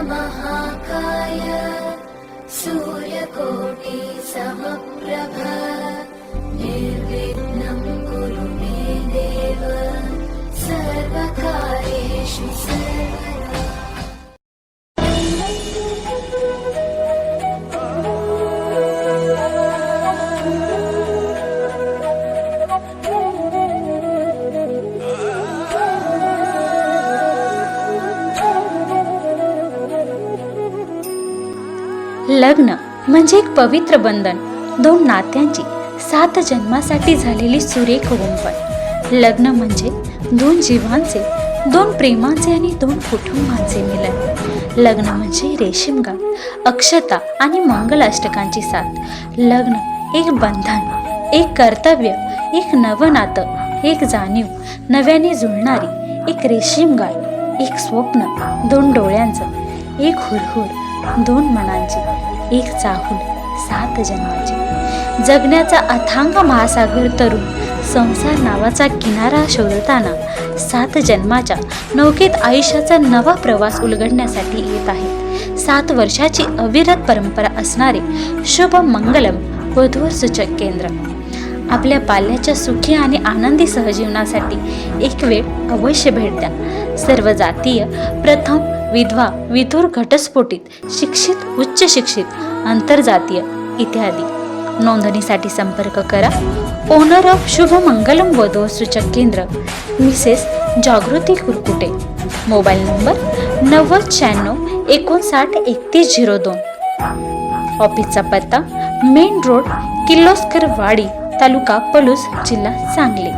महाकाय सूर्यकोटि समप्रभ निर्विघ्नं कुरु मे देव सर्वकार्येषु सर्वदा। लग्न म्हणजे एक पवित्र बंधन, दोन नात्यांची 7 जन्मासाठी झालेली सुरेख गुंफण। लग्न म्हणजे दोन जीवांचे, दोन प्रेमाचे आणि दोन कुटुंबांचे मिलन। लग्न म्हणजे रेशीमगाठ, अक्षता आणि मंगलाष्टकांची साथ। लग्न एक बंधन, एक कर्तव्य, एक नवं नातं, एक जाणीव नव्याने जुळणारी, एक रेशीमगाठ, एक स्वप्न दोन डोळ्यांचं, एक हुरहुर दोन मनांची, एक चाहूल 7 जन्माची। जगण्याचा अथांग महासागर तरुण संसार नावाचा किनारा शोधताना 7 जन्माच्या नौकेत आयुष्याचा नवा प्रवास उलगडण्यासाठी येत आहेत। 7 वर्षाची अविरत परंपरा असणारे शुभ मंगलम वधू सूचक केंद्र। आपल्या पाल्याच्या सुखी आणि आनंदी सहजीवनासाठी एक वेळ अवश्य भेट द्या। सर्व जातीय, प्रथम, विधवा, विधुर, घटस्फोटित, शिक्षित, उच्च शिक्षित, आंतरजातीय इत्यादी। नोंदणीसाठी संपर्क करा ओनर ऑफ शुभ मंगलम वधू सूचक केंद्र Mrs Jagruti Kurkute. Mobile number 9096593102। ऑफिसचा पत्ता मेन रोड, किर्लोस्कर वाडी, तालुका पलूस, जिल्हा सांगली।